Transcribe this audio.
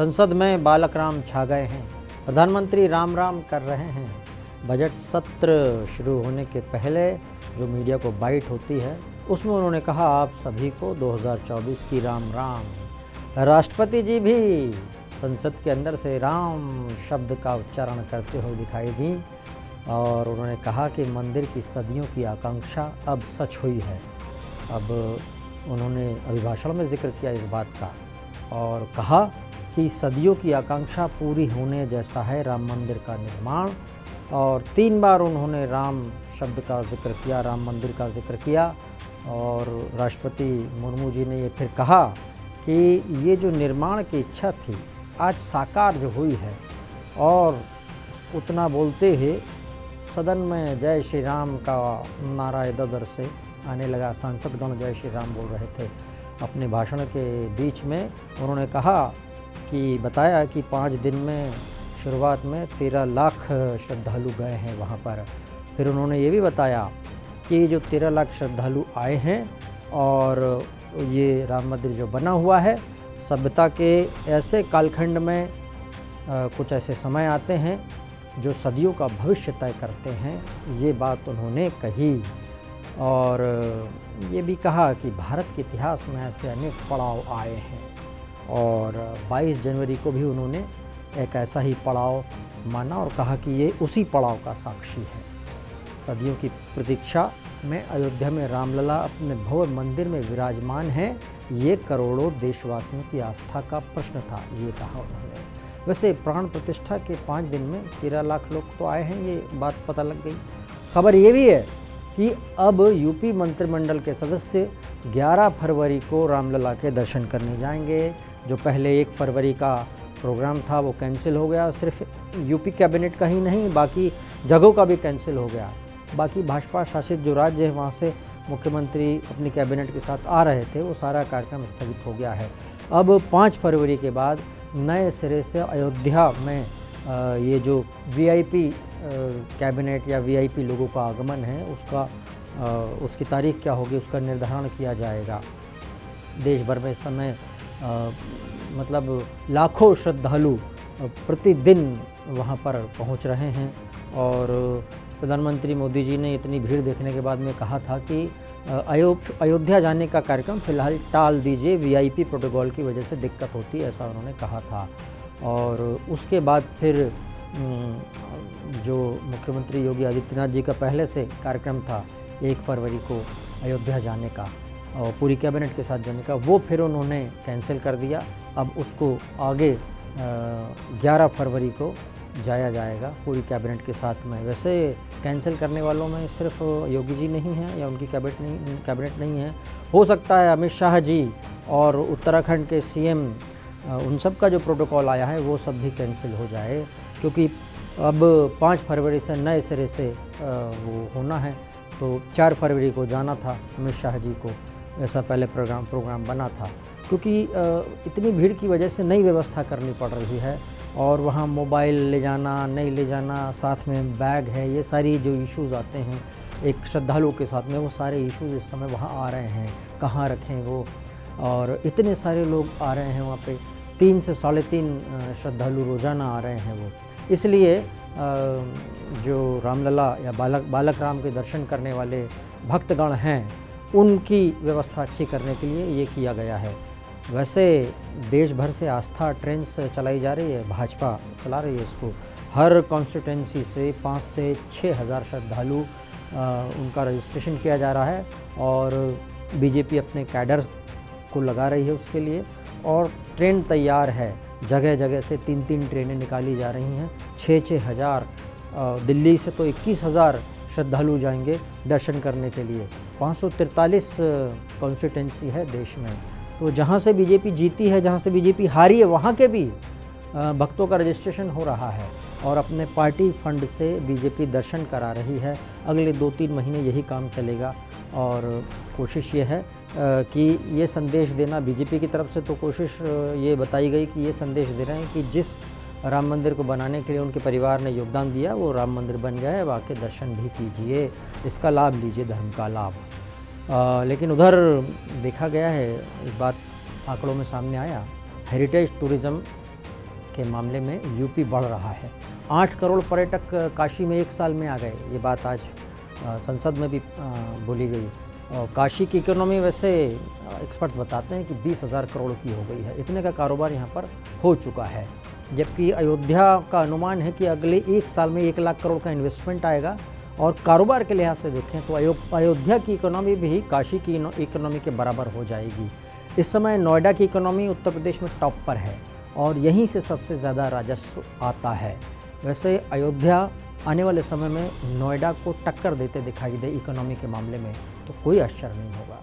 संसद में बालक राम छा गए हैं। प्रधानमंत्री राम राम कर रहे हैं। बजट सत्र शुरू होने के पहले जो मीडिया को बाइट होती है उसमें उन्होंने कहा, आप सभी को 2024 की राम राम। राष्ट्रपति जी भी संसद के अंदर से राम शब्द का उच्चारण करते हुए दिखाई दी और उन्होंने कहा कि मंदिर की सदियों की आकांक्षा अब सच हुई है। अब उन्होंने अभिभाषण में जिक्र किया इस बात का और कहा कि सदियों की आकांक्षा पूरी होने जैसा है राम मंदिर का निर्माण। और 3 बार उन्होंने राम शब्द का जिक्र किया, राम मंदिर का जिक्र किया। और राष्ट्रपति मुर्मू जी ने ये फिर कहा कि ये जो निर्माण की इच्छा थी आज साकार जो हुई है। और उतना बोलते ही सदन में जय श्री राम का नारा इधर से आने लगा। सांसदगण जय श्री राम बोल रहे थे। अपने भाषण के बीच में उन्होंने कहा कि बताया कि 5 दिन में शुरुआत में 13 लाख श्रद्धालु गए हैं वहाँ पर। फिर उन्होंने ये भी बताया कि जो 13 लाख श्रद्धालु आए हैं और ये राम मंदिर जो बना हुआ है, सभ्यता के ऐसे कालखंड में कुछ ऐसे समय आते हैं जो सदियों का भविष्य तय करते हैं। ये बात उन्होंने कही और ये भी कहा कि भारत के इतिहास में ऐसे अनेक पड़ाव आए हैं और 22 जनवरी को भी उन्होंने एक ऐसा ही पड़ाव माना और कहा कि ये उसी पड़ाव का साक्षी है। सदियों की प्रतीक्षा में अयोध्या में रामलला अपने भव्य मंदिर में विराजमान हैं। ये करोड़ों देशवासियों की आस्था का प्रश्न था, ये कहा उन्होंने। वैसे प्राण प्रतिष्ठा के 5 दिन में 13 लाख लोग तो आए हैं, ये बात पता लग गई। खबर ये भी है कि अब यूपी मंत्रिमंडल के सदस्य 11 फरवरी को रामलला के दर्शन करने जाएंगे। जो पहले 1 फरवरी का प्रोग्राम था वो कैंसिल हो गया। सिर्फ यूपी कैबिनेट का ही नहीं, बाकी जगहों का भी कैंसिल हो गया। बाकी भाजपा शासित जो राज्य है वहाँ से मुख्यमंत्री अपनी कैबिनेट के साथ आ रहे थे, वो सारा कार्यक्रम स्थगित हो गया है। अब 5 फरवरी के बाद नए सिरे से अयोध्या में ये जो वीआईपी कैबिनेट या वीआईपी लोगों का आगमन है उसकी तारीख क्या होगी उसका निर्धारण किया जाएगा। देश भर में इस समय मतलब लाखों श्रद्धालु प्रतिदिन वहाँ पर पहुँच रहे हैं। और प्रधानमंत्री मोदी जी ने इतनी भीड़ देखने के बाद में कहा था कि अयोध्या जाने का कार्यक्रम फ़िलहाल टाल दीजिए, वीआईपी प्रोटोकॉल की वजह से दिक्कत होती है, ऐसा उन्होंने कहा था। और उसके बाद फिर जो मुख्यमंत्री योगी आदित्यनाथ जी का पहले से कार्यक्रम था 1 फरवरी को अयोध्या जाने का और पूरी कैबिनेट के साथ जाने का, वो फिर उन्होंने कैंसिल कर दिया। अब उसको आगे 11 फरवरी को जाया जाएगा पूरी कैबिनेट के साथ में। वैसे कैंसिल करने वालों में सिर्फ योगी जी नहीं हैं या उनकी कैबिनेट नहीं है, हो सकता है अमित शाह जी और उत्तराखंड के सीएम उन सब का जो प्रोटोकॉल आया है वो सब भी कैंसिल हो जाए, क्योंकि अब 5 फरवरी से नए सिरे से वो होना है। तो 4 फरवरी को जाना था अमित शाह जी को, ऐसा पहले प्रोग्राम बना था। क्योंकि इतनी भीड़ की वजह से नई व्यवस्था करनी पड़ रही है और वहाँ मोबाइल ले जाना, नहीं ले जाना, साथ में बैग है, ये सारी जो इश्यूज़ आते हैं एक श्रद्धालु के साथ में, वो सारे इश्यूज़ इस समय वहाँ आ रहे हैं, कहाँ रखें वो। और इतने सारे लोग आ रहे हैं वहाँ पे, 3 से 3.5 श्रद्धालु रोज़ाना आ रहे हैं वो। इसलिए जो रामलला या बालक राम के दर्शन करने वाले भक्तगण हैं उनकी व्यवस्था अच्छी करने के लिए ये किया गया है। वैसे देश भर से आस्था ट्रेन्स चलाई जा रही है, भाजपा चला रही है इसको। हर कॉन्स्टिट्यूंसी से 5 से 6 हज़ार श्रद्धालु उनका रजिस्ट्रेशन किया जा रहा है और बीजेपी अपने कैडर को लगा रही है उसके लिए। और ट्रेन तैयार है, जगह जगह से 3-3 ट्रेनें निकाली जा रही हैं। 6-6 हज़ार, दिल्ली से तो 21,000 श्रद्धालु जाएंगे दर्शन करने के लिए। 543 कॉन्स्टिट्यूंसी है देश में, तो जहाँ से बीजेपी जीती है, जहाँ से बीजेपी हारी है, वहाँ के भी भक्तों का रजिस्ट्रेशन हो रहा है और अपने पार्टी फंड से बीजेपी दर्शन करा रही है। अगले 2-3 महीने यही काम चलेगा और कोशिश ये है कि ये संदेश देना बीजेपी की तरफ से, तो कोशिश ये बताई गई कि ये संदेश दे रहे हैं कि जिस राम मंदिर को बनाने के लिए उनके परिवार ने योगदान दिया वो राम मंदिर बन गया है, आके दर्शन भी कीजिए, इसका लाभ लीजिए, धर्म का लाभ। लेकिन उधर देखा गया है, एक बात आंकड़ों में सामने आया, हेरिटेज टूरिज़्म के मामले में यूपी बढ़ रहा है। 8 करोड़ पर्यटक काशी में एक साल में आ गए, ये बात आज संसद में भी बोली गई। और काशी की इकोनॉमी वैसे एक्सपर्ट बताते हैं कि 20,000 करोड़ की हो गई है, इतने का कारोबार यहाँ पर हो चुका है। जबकि अयोध्या का अनुमान है कि अगले 1 साल में 1 लाख करोड़ का इन्वेस्टमेंट आएगा। और कारोबार के लिहाज से देखें तो अयोध्या की इकोनॉमी भी काशी की इकोनॉमी के बराबर हो जाएगी। इस समय नोएडा की इकोनॉमी उत्तर प्रदेश में टॉप पर है और यहीं से सबसे ज़्यादा राजस्व आता है। वैसे अयोध्या आने वाले समय में नोएडा को टक्कर देते दिखाई दे इकोनॉमी के मामले में तो कोई आश्चर्य नहीं होगा।